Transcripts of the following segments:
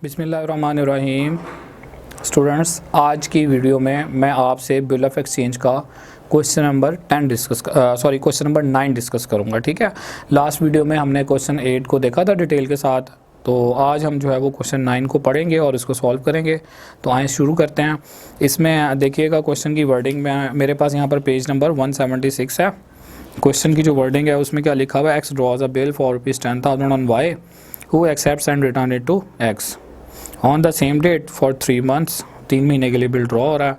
बिस्मिल्लाहिर्रहमानिर्रहीम। स्टूडेंट्स, आज की वीडियो में मैं आपसे बिल ऑफ एक्सचेंज का क्वेश्चन नंबर 9 डिस्कस करूंगा। ठीक है, लास्ट वीडियो में हमने क्वेश्चन 8 को देखा था डिटेल के साथ, तो आज हम जो है वो क्वेश्चन 9 को पढ़ेंगे और इसको सॉल्व करेंगे। तो आइए शुरू करते हैं। इसमें देखिएगा क्वेश्चन की वर्डिंग में मेरे पास यहाँ पर पेज नंबर 176 है। क्वेश्चन की जो वर्डिंग है उसमें क्या लिखा हुआ है, X draws a bill for ₹10,000 on Y who accepts and return it to X on the same date for 3 months. 3 महीने के लिए बिल ड्रॉ हो रहा है।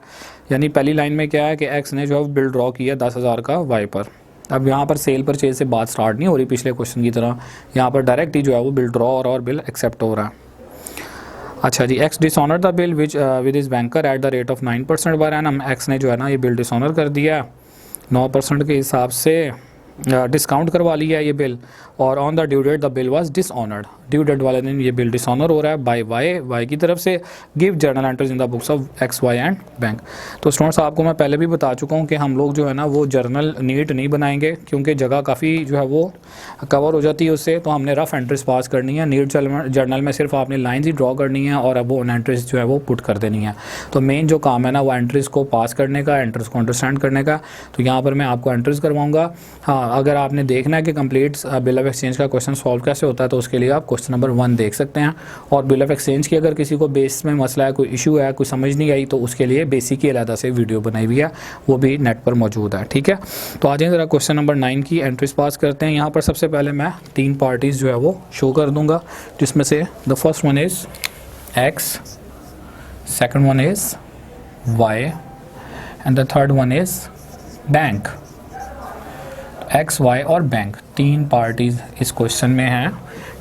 यानी पहली लाइन में क्या है कि एक्स ने जो है बिल ड्रॉ किया 10,000 का वाई पर। अब यहाँ पर सेल परचेज से बात स्टार्ट नहीं हो रही पिछले क्वेश्चन की तरह, यहाँ पर डायरेक्ट ही जो है वो बिल ड्रॉ हो रहा है और बिल एक्सेप्ट हो रहा है। अच्छा जी, X dishonour the bill which with is banker at the rate of 9% per annum. X ने जो है ना ये बिल डिसऑनर कर दिया 9% के हिसाब से, डिस्काउंट करवा लिया ये बिल, और on the due date the bill was dishonoured. Due date वाले दिन ये बिल डिसऑनर हो रहा है बाय वाई की तरफ से। Give journal entries in the books of X Y and bank. तो स्टूडेंट्स, आपको मैं पहले भी बता चुका हूँ कि हम लोग जो है ना वो जर्नल नीट नहीं बनाएंगे, क्योंकि जगह काफ़ी जो है वो कवर हो जाती है उससे। तो हमने रफ एंट्रीज पास करनी है। नीट जर्नल में सिर्फ आपने लाइन्स ही ड्रॉ करनी है और अब वो एंट्रीज जो है वो पुट कर देनी है। तो मेन जो काम है ना वो एंट्रीज को पास करने का, एंट्रीज को अंडरस्टैंड करने का। तो यहाँ पर मैं आपको एंट्रीज करवाऊँगा। हाँ, अगर आपने देखना है कि कंप्लीट बिल ऑफ एक्सचेंज का क्वेश्चन सॉल्व कैसे होता है तो उसके लिए आप क्वेश्चन नंबर 1 देख सकते हैं। और बिल ऑफ एक्सचेंज की अगर किसी को बेस में मसला है, कोई इशू है, कोई समझ नहीं आई, तो उसके लिए बेसिक की अलग से वीडियो बनाई हुई है, वो भी नेट पर मौजूद है। ठीक है, तो आ जाए ज़रा क्वेश्चन नंबर 9 की एंट्रीज पास करते हैं। यहाँ पर सबसे पहले मैं 3 पार्टीज जो है वो शो कर दूंगा, जिसमें से the first one is X, second one is Y and the third one is bank. X, Y और बैंक 3 पार्टीज इस क्वेश्चन में हैं।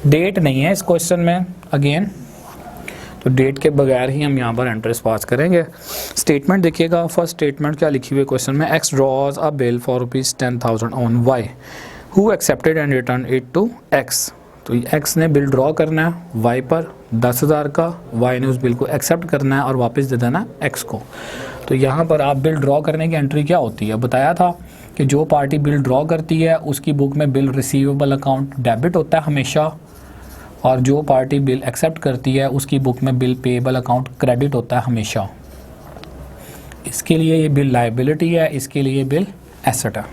डेट नहीं है इस क्वेश्चन में अगेन, तो डेट के बगैर ही हम यहाँ पर एंट्रीज पास करेंगे। स्टेटमेंट देखिएगा, फर्स्ट स्टेटमेंट क्या लिखी हुई है क्वेश्चन में, X draws a bill for ₹10,000 on Y who accepted and return it to X. तो एक्स ने बिल ड्रॉ करना है वाई पर 10,000 का, वाई ने उस बिल को एक्सेप्ट करना है और वापस दे देना एक्स को। तो यहाँ पर आप बिल ड्रॉ करने की एंट्री क्या होती है, बताया था कि जो पार्टी बिल ड्रॉ करती है उसकी बुक में बिल रिसीवेबल अकाउंट डेबिट होता है हमेशा, और जो पार्टी बिल एक्सेप्ट करती है उसकी बुक में बिल पेएबल अकाउंट क्रेडिट होता है हमेशा। इसके लिए ये बिल लायबिलिटी है, इसके लिए बिल एसेट है।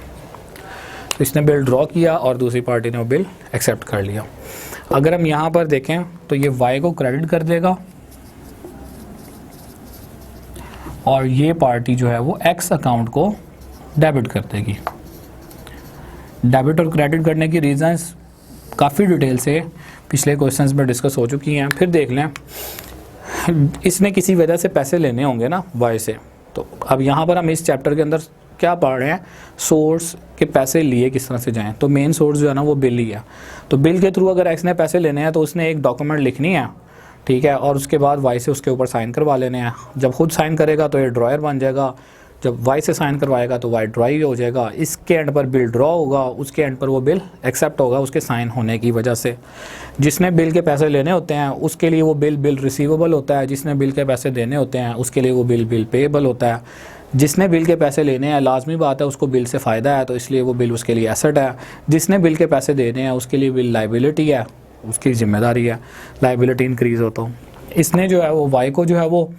तो इसने बिल ड्रॉ किया और दूसरी पार्टी ने वो बिल एक्सेप्ट कर लिया। अगर हम यहाँ पर देखें तो ये वाई को क्रेडिट कर देगा और ये पार्टी जो है वो एक्स अकाउंट को डेबिट कर देगी। डेबिट और क्रेडिट करने की रीजंस काफ़ी डिटेल से पिछले क्वेश्चंस में डिस्कस हो चुकी हैं। फिर देख लें, इसने किसी वजह से पैसे लेने होंगे ना वाई से। तो अब यहाँ पर हम इस चैप्टर के अंदर क्या पढ़ रहे हैं, सोर्स के पैसे लिए किस तरह से जाएं। तो मेन सोर्स जो है ना वो बिल ही है। तो बिल के थ्रू अगर एक्स ने पैसे लेने हैं तो उसने एक डॉक्यूमेंट लिखनी है, ठीक है, और उसके बाद वाई से उसके ऊपर साइन करवा लेने हैं। जब खुद साइन करेगा तो ये ड्रॉयर बन जाएगा, जब वाई से साइन करवाएगा तो वाई ड्रॉई हो जाएगा। इसके एंड पर बिल ड्रॉ होगा, उसके एंड पर वो बिल एक्सेप्ट होगा उसके साइन होने की वजह से। जिसने बिल के पैसे लेने होते हैं उसके लिए वो बिल रिसीवेबल होता है, जिसने बिल के पैसे देने होते हैं उसके लिए वो बिल पेएबल होता है। जिसने बिल के पैसे लेने हैं लाजमी बात है उसको बिल से फ़ायदा है, तो इसलिए वो बिल उसके लिए एसेट है। जिसने बिल के पैसे देने हैं उसके लिए बिल लायबिलिटी है, उसकी जिम्मेदारी है, लायबिलिटी इंक्रीज़ हो। तो इसने जो है वो वाई को जो है वो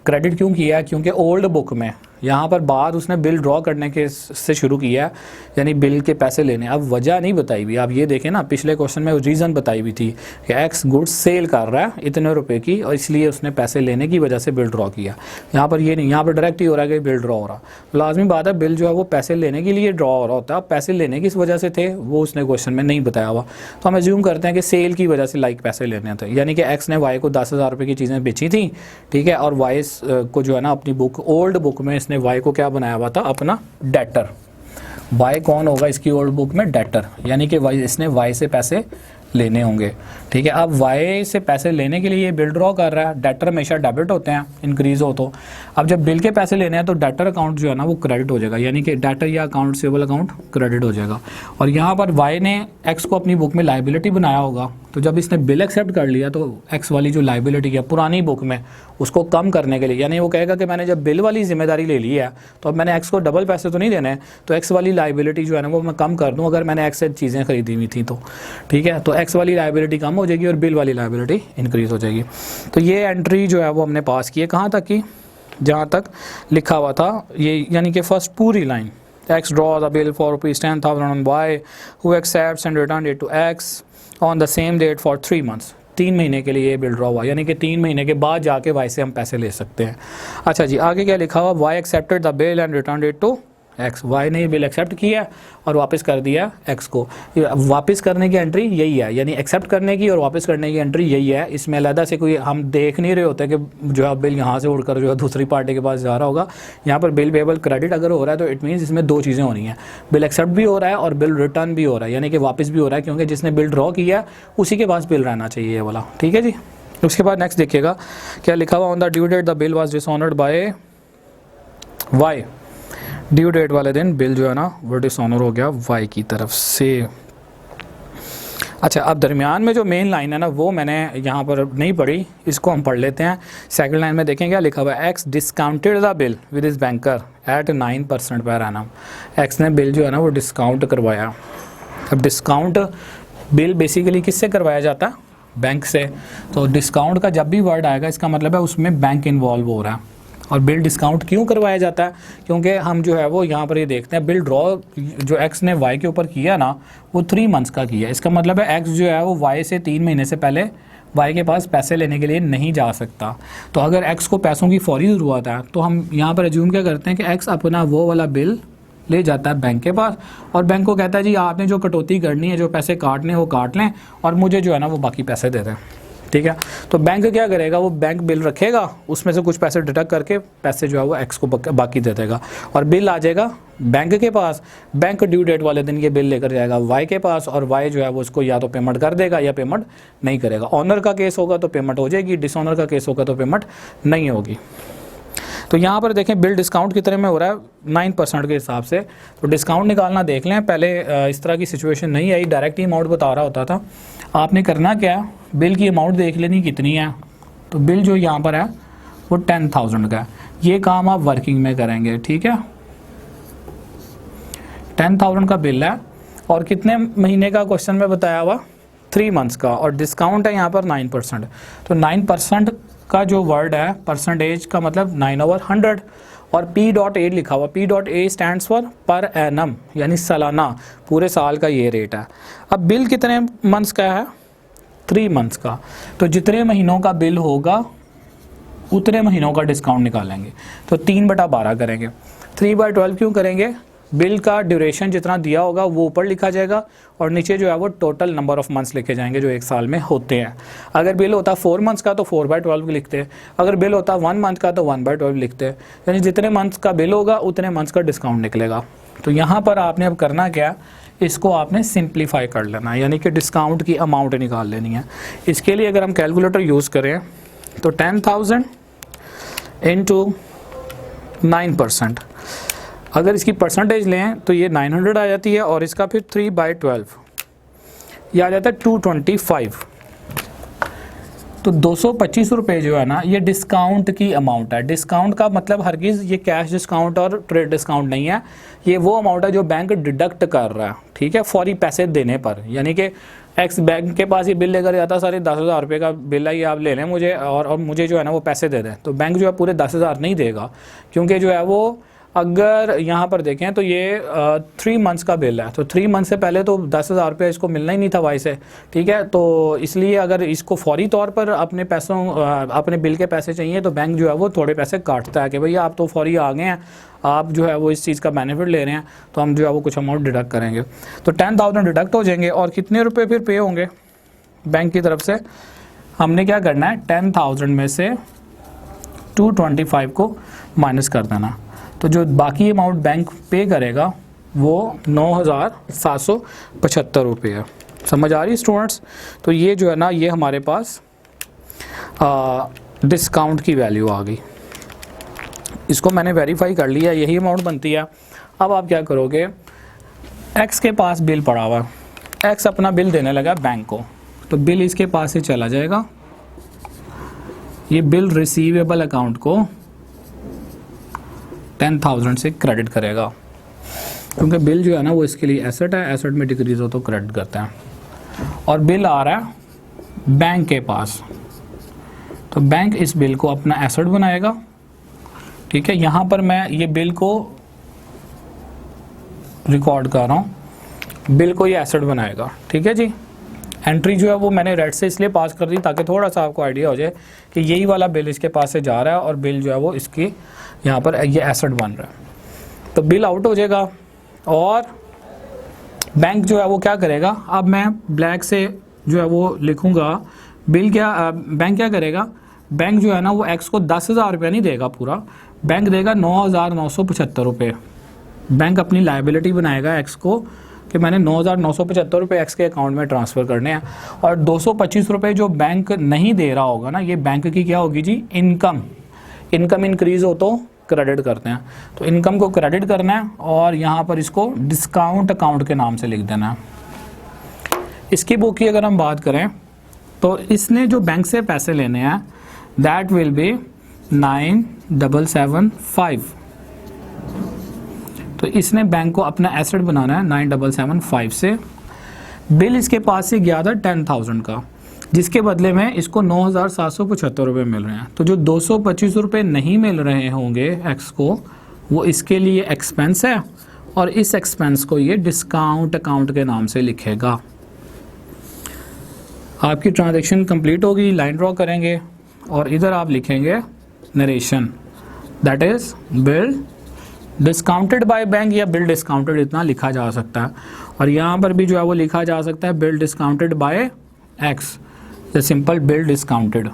क्रेडिट क्यों किया है, क्योंकि ओल्ड बुक में यहाँ पर बाद उसने बिल ड्रॉ करने के से शुरू किया है, यानी बिल के पैसे लेने। अब वजह नहीं बताई हुई, आप ये देखें ना, पिछले क्वेश्चन में रीज़न बताई हुई थी कि एक्स गुड्स सेल कर रहा है इतने रुपए की और इसलिए उसने पैसे लेने की वजह से बिल ड्रॉ किया। यहाँ पर ये नहीं, यहाँ पर डायरेक्ट ही हो रहा है कि बिल ड्रॉ हो रहा। लाजमी बात है बिल जो है वो पैसे लेने के लिए ड्रॉ हो रहा होता है। पैसे लेने किस वजह से थे वो उसने क्वेश्चन में नहीं बताया हुआ, तो हम एज्यूम करते हैं कि सेल की वजह से लाइक पैसे लेने थे। यानी कि एक्स ने वाई को 10,000 रुपये की चीज़ें बेची थी, ठीक है, और वाई को जो है ना अपनी बुक ओल्ड बुक में इसने वाई को क्या बनाया हुआ था, अपना डेटर। वाई कौन होगा इसकी ओल्ड बुक में, डेटर, यानी कि वाई, इसने वाई से पैसे लेने होंगे। ठीक है, अब वाई से पैसे लेने के लिए ये बिल ड्रॉ कर रहा है। डेटर हमेशा डेबिट होते हैं, इंक्रीज हो तो। अब जब बिल के पैसे लेने हैं तो डेटर अकाउंट जो है ना वो क्रेडिट हो जाएगा, यानी कि डेटर या अकाउंट सेबल अकाउंट क्रेडिट हो जाएगा। और यहाँ पर वाई ने एक्स को अपनी बुक में लायबिलिटी बनाया होगा, तो जब इसने बिल एक्सेप्ट कर लिया तो एक्स वाली जो लाइबिलिटी है पुरानी बुक में उसको कम करने के लिए, यानी वो कहेगा कि मैंने जब बिल वाली जिम्मेदारी ले ली है तो अब मैंने एक्स को डबल पैसे तो नहीं देने हैं, तो एक्स वाली लाइबिलिटी जो है ना वो मैं कम कर दूं अगर मैंने एक्स से चीज़ें खरीदी हुई थी तो ठीक है। तो एक्स वाली लाइबिलिटी कम हो जाएगी और बिल वाली लाइबिलिटी इंक्रीज़ हो जाएगी। तो ये एंट्री जो है वो हमने पास की है कहाँ तक की, जहाँ तक लिखा हुआ था ये, यानी कि फर्स्ट पूरी line, X draws a bill for ₹10,000 on Y, who accepts and returns it to X on the same date for 3 months। 3 महीने के लिए ये बिल ड्रॉ हुआ, यानी कि 3 महीने के बाद जाके Y से हम पैसे ले सकते हैं। अच्छा जी, आगे क्या लिखा हुआ, Y accepted the bill and returned it to X। Y ने ये बिल एक्सेप्ट किया और वापस कर दिया X को। वापस करने की एंट्री यही है, यानी एक्सेप्ट करने की और वापस करने की एंट्री यही है। इसमें अलग से कोई हम देख नहीं रहे होते कि जो है बिल यहाँ से उड़कर जो है दूसरी पार्टी के पास जा रहा होगा। यहाँ पर बिल पेबल क्रेडिट अगर हो रहा है तो इट मीन्स इसमें 2 चीज़ें होनी है, बिल एक्सेप्ट भी हो रहा है और बिल रिटर्न भी हो रहा है, यानी कि वापस भी हो रहा है, क्योंकि जिसने बिल ड्रॉ किया उसी के पास बिल रहना चाहिए ये वाला। ठीक है जी। उसके बाद नेक्स्ट देखिएगा क्या लिखा हुआ, on the due date the bill was dishonoured by Y. Due date वाले दिन बिल जो है ना वो डिसऑनर हो गया वाई की तरफ से। अच्छा, अब दरमियान में जो मेन लाइन है ना वो मैंने यहाँ पर नहीं पढ़ी, इसको हम पढ़ लेते हैं। सेकंड लाइन में देखें क्या लिखा हुआ है, X discounted the bill with his banker at 9% per annum. X ने बिल जो है ना वो डिस्काउंट करवाया। अब डिस्काउंट बिल बेसिकली किससे करवाया जाता है, बैंक से। तो डिस्काउंट का जब भी वर्ड आएगा इसका मतलब है उसमें बैंक इन्वॉल्व हो रहा है। और बिल डिस्काउंट क्यों करवाया जाता है, क्योंकि हम जो है वो यहाँ पर ये देखते हैं बिल ड्रॉ जो एक्स ने वाई के ऊपर किया ना वो 3 मंथ्स का किया। इसका मतलब है एक्स जो है वो वाई से 3 महीने से पहले वाई के पास पैसे लेने के लिए नहीं जा सकता। तो अगर एक्स को पैसों की फौरी ज़रूरत है तो हम यहाँ पर एज्यूम क्या करते हैं कि एक्स अपना वो वाला बिल ले जाता है बैंक के पास और बैंक को कहता है जी आपने जो कटौती करनी है, जो पैसे काटने वो काट लें और मुझे जो है ना वो बाकी पैसे दे दें। ठीक है, तो बैंक क्या करेगा, वो बैंक बिल रखेगा, उसमें से कुछ पैसे डिडक्ट करके पैसे जो है वो एक्स को बाकी दे देगा और बिल आ जाएगा बैंक के पास। बैंक ड्यू डेट वाले दिन ये बिल लेकर जाएगा वाई के पास और वाई जो है वो उसको या तो पेमेंट कर देगा या पेमेंट नहीं करेगा। ऑनर का केस होगा तो पेमेंट हो जाएगी, डिसऑनर का केस होगा तो पेमेंट नहीं होगी। तो यहाँ पर देखें बिल डिस्काउंट कितने में हो रहा है, 9% के हिसाब से। तो डिस्काउंट निकालना देख लें, पहले इस तरह की सिचुएशन नहीं आई, डायरेक्ट ही अमाउंट बता रहा होता था। आपने करना क्या, बिल की अमाउंट देख लेनी कितनी है। तो बिल जो यहाँ पर है वो 10,000 का है। ये काम आप वर्किंग में करेंगे, ठीक है। 10,000 का बिल है और कितने महीने का क्वेश्चन में बताया हुआ, 3 मंथ्स का, और डिस्काउंट है यहाँ पर 9%। तो 9% का जो वर्ड है परसेंटेज का मतलब 9/100 और P.A लिखा हुआ। P.A stands for per annum, यानी सालाना, पूरे साल का ये रेट है। अब बिल कितने मंथ्स का है, 3 मंथ्स का। तो जितने महीनों का बिल होगा उतने महीनों का डिस्काउंट निकालेंगे। तो 3/12 करेंगे। 3/12 क्यों करेंगे, बिल का ड्यूरेशन जितना दिया होगा वो ऊपर लिखा जाएगा और नीचे जो है वो टोटल नंबर ऑफ मंथ्स लिखे जाएंगे जो एक साल में होते हैं। अगर बिल होता 4 मंथ्स का तो 4/12 लिखते हैं, अगर बिल होता 1 मंथ का तो 1/12 लिखते हैं। यानी जितने मंथ्स का बिल होगा उतने मंथ्स का डिस्काउंट निकलेगा। तो यहाँ पर आपने अब करना क्या, इसको आपने सिंप्लीफाई कर लेना है, यानी कि डिस्काउंट की अमाउंट निकाल लेनी है। इसके लिए अगर हम कैलकुलेटर यूज़ करें तो 10,000 इंटू 9%, अगर इसकी परसेंटेज लें तो ये 900 आ जाती है और इसका फिर 3/12 ये आ जाता है 225। तो 225 रुपये जो है ना ये डिस्काउंट की अमाउंट है। डिस्काउंट का मतलब हरगिज़ ये कैश डिस्काउंट और ट्रेड डिस्काउंट नहीं है, ये वो अमाउंट है जो बैंक डिडक्ट कर रहा है, ठीक है, फौरी पैसे देने पर। यानी कि एक्स बैंक के पास ये बिल लेकर जाता, सारे 10,000 रुपये का बिल है ये आप ले लें मुझे और मुझे जो है ना वो पैसे दे दें। तो बैंक जो है पूरे 10,000 नहीं देगा, क्योंकि जो है वो अगर यहाँ पर देखें तो ये 3 मंथ्स का बिल है। तो 3 मंथ से पहले तो 10,000 रुपये इसको मिलना ही नहीं था वाई से, ठीक है। तो इसलिए अगर इसको फौरी तौर पर अपने पैसों अपने बिल के पैसे चाहिए तो बैंक जो है वो थोड़े पैसे काटता है कि भैया आप तो फौरी आ गए हैं, आप जो है वो इस चीज़ का बेनिफिट ले रहे हैं, तो हम जो है वो कुछ अमाउंट डिडक्ट करेंगे। तो 10,000 डिडक्ट हो जाएंगे और कितने रुपये फिर पे होंगे बैंक की तरफ से। हमने क्या करना है, 10,000 में से 225 को माइनस कर देना। तो जो बाकी अमाउंट बैंक पे करेगा वो 9,775 रुपये है। समझ आ रही स्टूडेंट्स। तो ये जो है ना ये हमारे पास डिस्काउंट की वैल्यू आ गई। इसको मैंने वेरीफाई कर लिया, यही अमाउंट बनती है। अब आप क्या करोगे, एक्स के पास बिल पड़ा हुआ, एक्स अपना बिल देने लगा बैंक को, तो बिल इसके पास से चला जाएगा, ये बिल रिसीवेबल अकाउंट को 10,000 से क्रेडिट करेगा, क्योंकि बिल जो है ना वो इसके लिए एसेट है, एसेट में डिक्रीज हो तो क्रेडिट करते हैं। और बिल आ रहा है बैंक के पास, तो बैंक इस बिल को अपना एसेट बनाएगा। ठीक है, यहाँ पर मैं ये बिल को रिकॉर्ड कर रहा हूँ, बिल को ये एसेट बनाएगा। ठीक है जी, एंट्री जो है वो मैंने रेड से इसलिए पास कर दी ताकि थोड़ा सा आपको आइडिया हो जाए कि यही वाला बिल इसके पास से जा रहा है और बिल जो है वो इसकी यहाँ पर ये एसेट बन रहा है। तो बिल आउट हो जाएगा और बैंक जो है वो क्या करेगा, अब मैं ब्लैक से जो है वो लिखूंगा बिल क्या, बैंक क्या करेगा, बैंक जो है ना वो एक्स को 10,000 रुपये नहीं देगा पूरा, बैंक देगा 9,975 रुपये। बैंक अपनी लायबिलिटी बनाएगा एक्स को कि मैंने 9,975 रुपये एक्स के अकाउंट में ट्रांसफ़र करने हैं, और 225 रुपये जो बैंक नहीं दे रहा होगा ना, ये बैंक की क्या होगी जी, इनकम। इनकम इंक्रीज़ हो तो क्रेडिट करते हैं, तो इनकम को क्रेडिट करना है और यहाँ पर इसको डिस्काउंट अकाउंट के नाम से लिख देना है। इसकी बुक की अगर हम बात करें तो इसने जो बैंक से पैसे लेने हैं दैट विल बी 9,775। तो इसने बैंक को अपना एसेट बनाना है 9,775 से। बिल इसके पास से गया था 10,000 का, जिसके बदले में इसको 9,775 रुपये मिल रहे हैं। तो जो 225 रुपये नहीं मिल रहे होंगे एक्स को, वो इसके लिए एक्सपेंस है और इस एक्सपेंस को ये डिस्काउंट अकाउंट के नाम से लिखेगा। आपकी ट्रांजैक्शन कंप्लीट होगी, लाइन ड्रॉ करेंगे और इधर आप लिखेंगे narration, that is bill discounted by bank या बिल डिस्काउंटेड, इतना लिखा जा सकता है। और यहाँ पर भी जो है वो लिखा जा सकता है बिल डिस्काउंटेड बाय एक्स, या सिंपल बिल डिस्काउंटेड।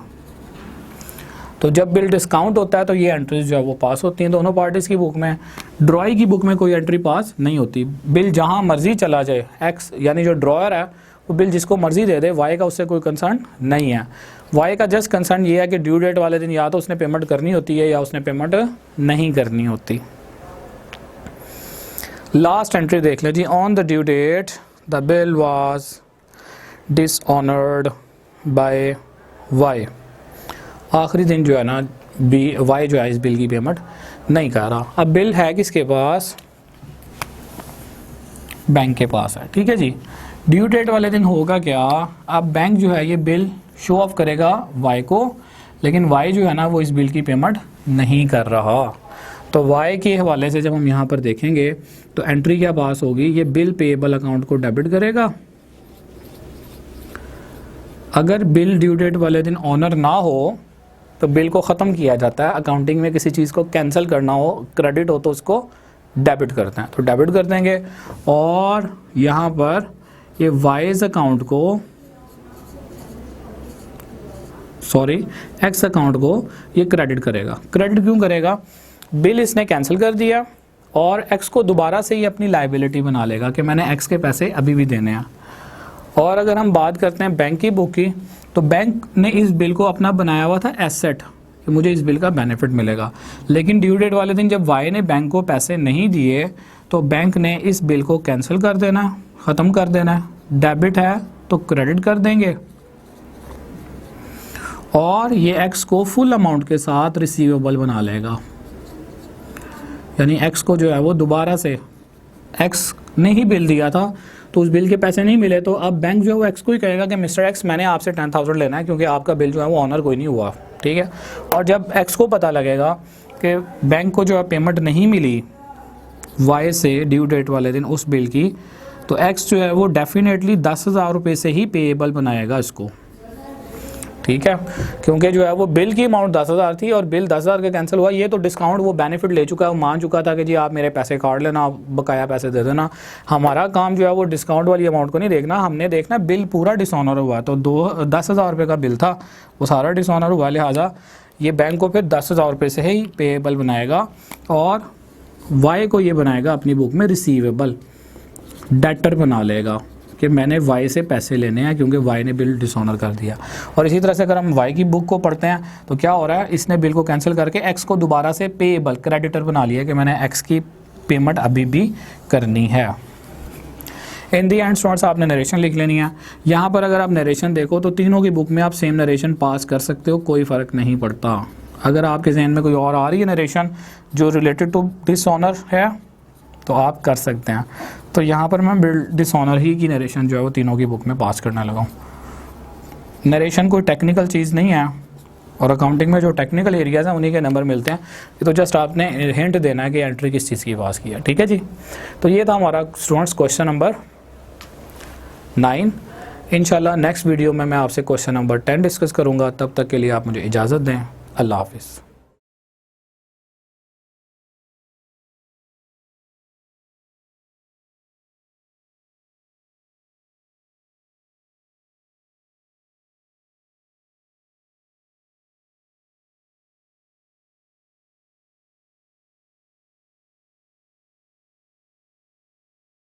तो जब बिल डिस्काउंट होता है तो ये एंट्रीज जो है वो पास होती हैं दोनों पार्टीज की बुक में। ड्रॉई की बुक में कोई एंट्री पास नहीं होती। बिल जहाँ मर्जी चला जाए, एक्स यानी जो ड्रॉयर है वो बिल जिसको मर्जी दे दे, वाई का उससे कोई कंसर्न नहीं है। वाई का जस्ट कंसर्न ये है कि ड्यू डेट वाले दिन या तो उसने पेमेंट करनी होती है या उसने पेमेंट नहीं करनी होती। लास्ट एंट्री देख लें जी, on the due date the bill was dishonoured by Y. आखिरी दिन जो है ना बी वाई जो है इस बिल की पेमेंट नहीं कर रहा। अब बिल है किसके पास, बैंक के पास है। ठीक है जी, ड्यू डेट वाले दिन होगा क्या, अब बैंक जो है ये बिल शो ऑफ करेगा वाई को, लेकिन वाई जो है ना वो इस बिल की पेमेंट नहीं कर रहा। तो वाई के हवाले से जब हम यहाँ पर देखेंगे तो एंट्री क्या पास होगी, ये बिल पेएबल अकाउंट को डेबिट करेगा। अगर बिल ड्यू डेट वाले दिन ऑनर ना हो तो बिल को ख़त्म किया जाता है। अकाउंटिंग में किसी चीज़ को कैंसिल करना हो, क्रेडिट हो तो उसको डेबिट करते हैं, तो डेबिट कर देंगे। और यहाँ पर ये वाइज अकाउंट को, सॉरी एक्स अकाउंट को ये क्रेडिट करेगा। क्रेडिट क्यों करेगा, बिल इसने कैंसिल कर दिया और एक्स को दोबारा से ही अपनी लायबिलिटी बना लेगा कि मैंने एक्स के पैसे अभी भी देने हैं। और अगर हम बात करते हैं बैंक की बुक की, तो बैंक ने इस बिल को अपना बनाया हुआ था एसेट कि मुझे इस बिल का बेनिफिट मिलेगा, लेकिन ड्यू डेट वाले दिन जब वाई ने बैंक को पैसे नहीं दिए तो बैंक ने इस बिल को कैंसिल कर देना, ख़त्म कर देना। डेबिट है तो क्रेडिट कर देंगे और ये एक्स को फुल अमाउंट के साथ रिसीवेबल बना लेगा। यानी एक्स को जो है वो दोबारा से, एक्स ने ही बिल दिया था तो उस बिल के पैसे नहीं मिले, तो अब बैंक जो है वो एक्स को ही कहेगा कि मिस्टर एक्स मैंने आपसे 10,000 लेना है क्योंकि आपका बिल जो है वो ऑनर कोई नहीं हुआ। ठीक है, और जब एक्स को पता लगेगा कि बैंक को जो है पेमेंट नहीं मिली वाई से ड्यू डेट वाले दिन उस बिल की, तो एक्स जो है वो डेफिनेटली 10,000 रुपये से ही पेएबल बनाएगा इसको। ठीक है, क्योंकि जो है वो बिल की अमाउंट 10,000 थी और बिल 10,000 का कैंसिल हुआ, ये तो डिस्काउंट वो बेनिफिट ले चुका है, वो मान चुका था कि जी आप मेरे पैसे काट लेना, बकाया पैसे दे देना। हमारा काम जो है वो डिस्काउंट वाली अमाउंट को नहीं देखना, हमने देखना बिल पूरा डिसऑनर हुआ। तो 10,000 रुपये का बिल था, वो सारा डिसऑनर हुआ, लिहाजा ये बैंक को फिर 10,000 रुपये से ही पेएबल बनाएगा और वाई को ये बनाएगा अपनी बुक में रिसीवेबल, डेटर बना लेगा कि मैंने वाई से पैसे लेने हैं क्योंकि वाई ने बिल डिसऑनर कर दिया। और इसी तरह से अगर हम वाई की बुक को पढ़ते हैं तो क्या हो रहा है, इसने बिल को कैंसिल करके एक्स को दोबारा से पेएबल, क्रेडिटर बना लिया कि मैंने एक्स की पेमेंट अभी भी करनी है। इन दी एंड स्टूडेंट्स आपने नरेशन लिख लेनी है। यहाँ पर अगर आप नरेशन देखो तो तीनों की बुक में आप सेम नरेशन पास कर सकते हो, कोई फ़र्क नहीं पड़ता। अगर आपके जहन में कोई और आ रही है नरेशन जो रिलेटेड टू डिसऑनर है तो आप कर सकते हैं। तो यहाँ पर मैं डिसऑनर ही की नरेशन जो है वो तीनों की बुक में पास करने लगा हूँ। नरेशन कोई टेक्निकल चीज़ नहीं है और अकाउंटिंग में जो टेक्निकल एरियाज़ हैं उन्हीं के नंबर मिलते हैं। ये तो जस्ट आपने हिंट देना है कि एंट्री किस चीज़ की पास किया, ठीक है जी। तो ये था हमारा स्टूडेंट्स क्वेश्चन नंबर 9। इंशाल्लाह नेक्स्ट वीडियो में मैं आपसे क्वेश्चन नंबर 10 डिस्कस करूँगा। तब तक के लिए आप मुझे इजाज़त दें। अल्लाह हाफिज़।